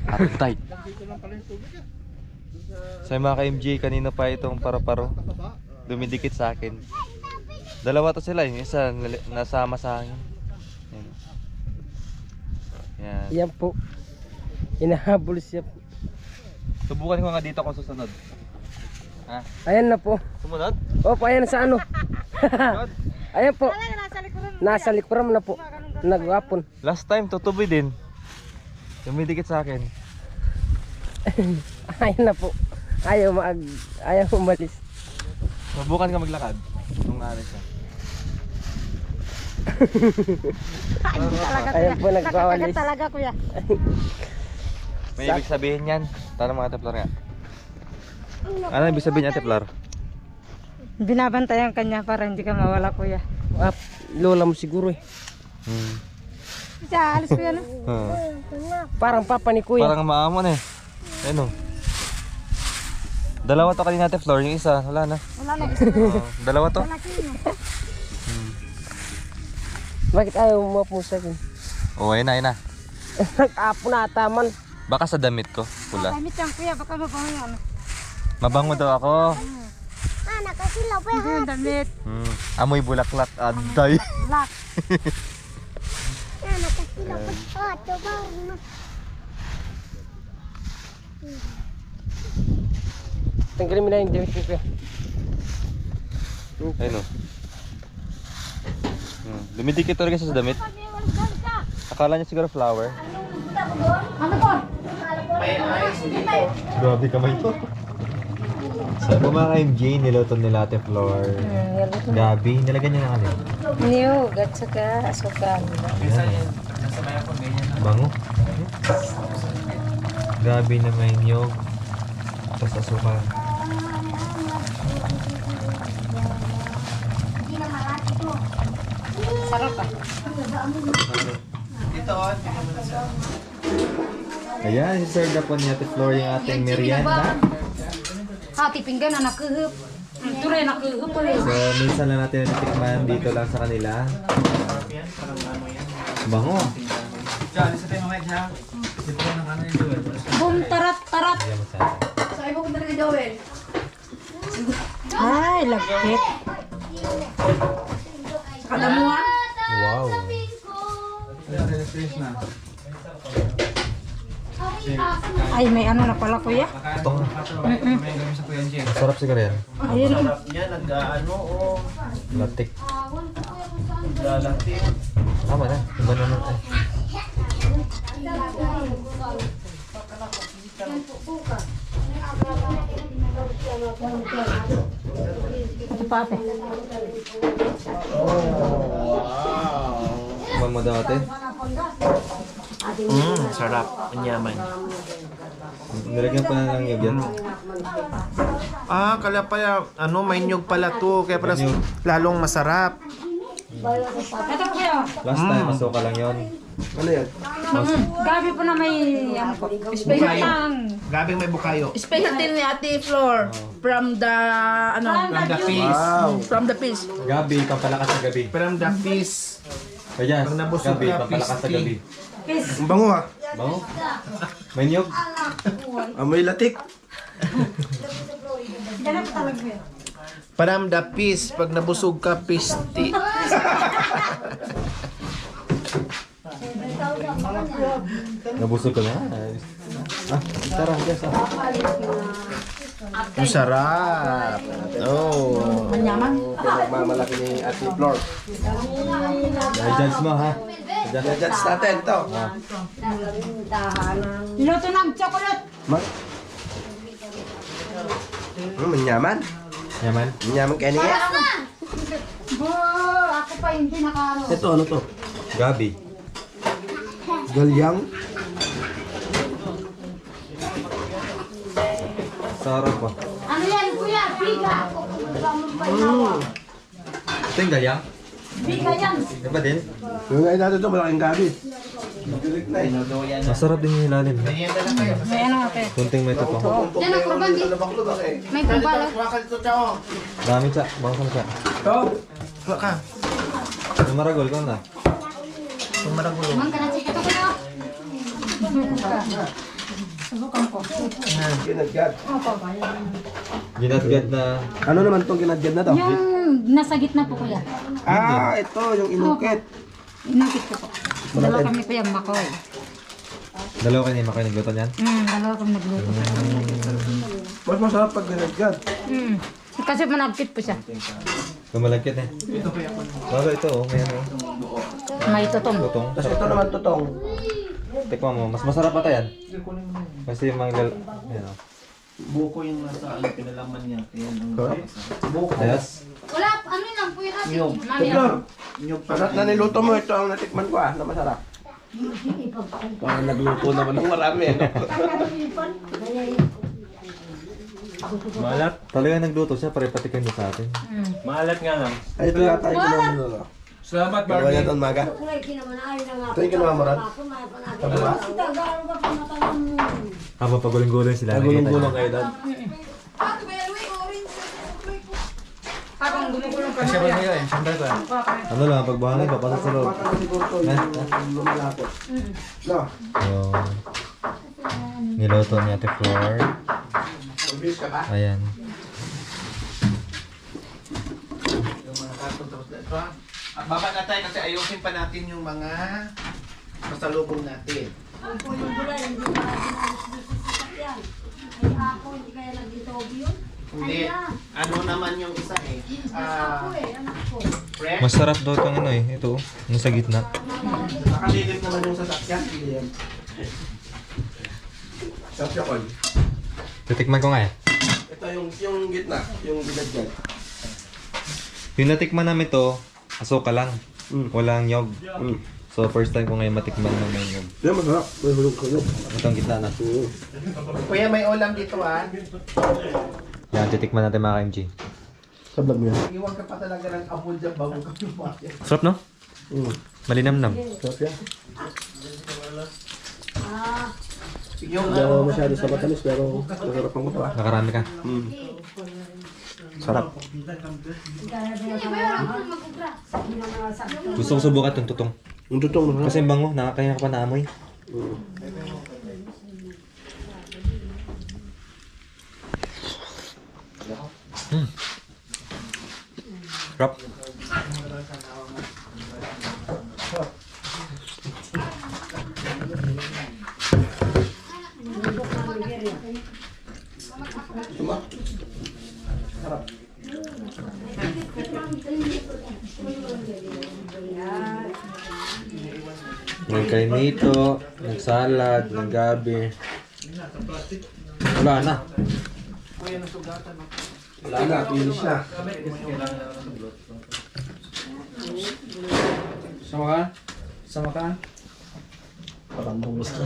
Atay. Sa mga ka-MJ, kanina pa itong paro-paro dumidikit sa akin. Dalawa to sila, yung isa nasama sa akin. Yan. Yan po. Inahabol siya. Subukan ko nga dito kung susunod. Ha? Ayan na po. Sumunod? Opo, ayan sa ano. Ayan po. Nasa likuran na po. Nagwapon. Last time, tutubi din. Dumidikit sa akin. Ayan na po. Ayaw umalis. Subukan ka maglakad. Nung alis ka. Ayan po, nagwawalis. Talaga kuya. May ibig sabihin yan. Tanong mga Ate Flor nga. Ano ibig sabihin Ate Flor? Binabantayan kanya para hindi ka mawala kuya. Lola mo siguro eh. Siya, alis kuya no? Parang papa ni kuya. Parang maamon eh. Ano? Dalawa to kanina Ate Flor. Yung isa, wala na. Wala na. Dalawa to? Bakit ayaw mo po sa akin? Oo, ayun na, ayun na. Nag-apo na ataman. Baka sa damit ko, pula. Damit yan kuya, baka mabango yan. Mabango daw ako. Nakasilaw pa yan. Damit. Amoy bulaklak, aday. Black. Nakasilaw pa. Tanggalin mo na yung damit ko kuya. Ayun o. Dumidikit talaga siya sa damit. Akala niya siguro flower. Ano po? Grabe kamay to. Sa mga MJ, niluto nila Ate Flor. Gabi, nilagyan niya ng ano? Niyog at saka asukal. Bango. Gabi na may niyog. Tapos asukal. Sarap ah. Ayan, si-serve na po ni Ate Flor yung ating merienda. Pinggan na nakuhup. Tuloy nakuhup po rin. So, minsan lang natin natikman dito lang sa kanila. Bango. Boom, tarat, tarat. Ayan, masarap. Ay, lagkit. Kadamuhan. Wow. Ay, may ano na pala kuya. Ito nga. Masarap siguro yan. Ayun. Latik. Tama na. Iba na nun. Ito pa ate. Iba mo daw ate. Sarap. Anyaman. Nilagyan pa na lang yung yan. Kala pala, may nyug pala to. Kaya pala lalong masarap. Ito kuya. Last time, masuka lang yun. Ano yan? Gabi po na may ano po. Bukang. Gabing may bukayo. Specialty ni Ate Flor from the From the fish. Wow! from the fish. Gabi, pampalakas sa gabi. From the fish. Kaya, Pag nabusog gabi, ka, pampalakas sa fish gabi. Ang bango ah. Bango? May niyog? Amoy latik. Ganun po talaga yun. From the fish. Pag nabusog ka, pisti. Nabusog ka na. Sarap, yes. Ang sarap. Oh. Manyaman. Pinagmamalaki ni Ate Flor. I-judge mo, ha? Judge natin to. Luto ng chocolate. Manyaman. Yaman? Manyaman kaya niya. Ako pa hindi nakano. Ito ano to? Gabi. Galyang. Sarap pa. Ano yan kuya? Biga. Ito yung galyang? Biga yan. Diba din? Yung ngayon natin ito, malaking gabi. Masarap din yung ilalim. May ano ate. Kunting may tapang. Diyan ang kurban din. May pambalo. Dami siya. Bangsan siya. Ito. Wala ka. Yung maragol ko na. Pumaragulo. Man ka na chika to kuya. Subukan ko. Ginadgad. Ginadgad na. Ano naman tong ginadgad na to? Yung nasa gitna po kuya. Ito, yung inukit. Inukit ko po. Dalawa kami po yung makoy. Dalawa kayo ni Makoy nagluto niyan? Dalawa kami nagluto. Mas masarap pag ginadgad. Kasi managkit po siya. Kumalagkit eh. Bago ito oh, ngayon oh. May tutong. Lutong. Tapos ito naman tutong. Tikman mo, mas masarap pa yan. Kasi yung mga yan oh. Buko yung nasa pinalaman niya. Kaya ang Buko. Ayos. Wala, ano lang po yung Nyog. Mami, Flor, sarap na niluto mo. Ito ang natikman ko na masarap. Parang nagluto naman ng marami. Malat. Talaga nagluto siya, pare patikin mo sa atin. Malat nga lang. Ay, ito yata yung ginawa nila. Salamat, Ginawa niya Barbie. doon, Maga. Ito yung ginawa mo, Rod. Tabula? Habang paguling-guling sila. Nagulong-gulong kayo doon. habang gumugulong ka Kasi ba nila eh? Sandal ko eh. Ano lang, pagbuhangin, papasok sa loob. Lumalapot. No. So, niluto ni Ate Flor. Mabilis ka ba? Ayan. At baba na tayo kasi ayusin pa natin yung mga pasalubong natin. Hindi. Ano naman yung isa eh? Fresh. Masarap daw itong ano eh. Ito, nasa gitna. Nakalilip naman yung sasakyan. Hindi yan. Sasakyan. Titikman ko nga eh. Ito yung gitna. Yung binagyan. Yung natikman namin to, asuka lang. Walang nyog. So first time ko ngayon matikman ng may nyog. Yan, masarap. May hulog-hulog. Itong gitna na. Kuya, may ulam dito ah. Yan, titikman natin mga KMG. Sa vlog mo yan. Iwan ka pa talaga ng abol dyan bago ka lumakit. Sarap no? Malinamnam. Sarap yan. Hindi ako masyado sa matamis pero masarap ang matawa. Nakarami ka. Sarap. Gusto ko subukan itong tutong. Yung tutong masarap. Kasi ang bango, nakakaya ka pa naamoy. Rap. May kainito, may salad, may gabi. Wala na. Wala na, finish na. Sama ka? Sama ka? Parang bumis na.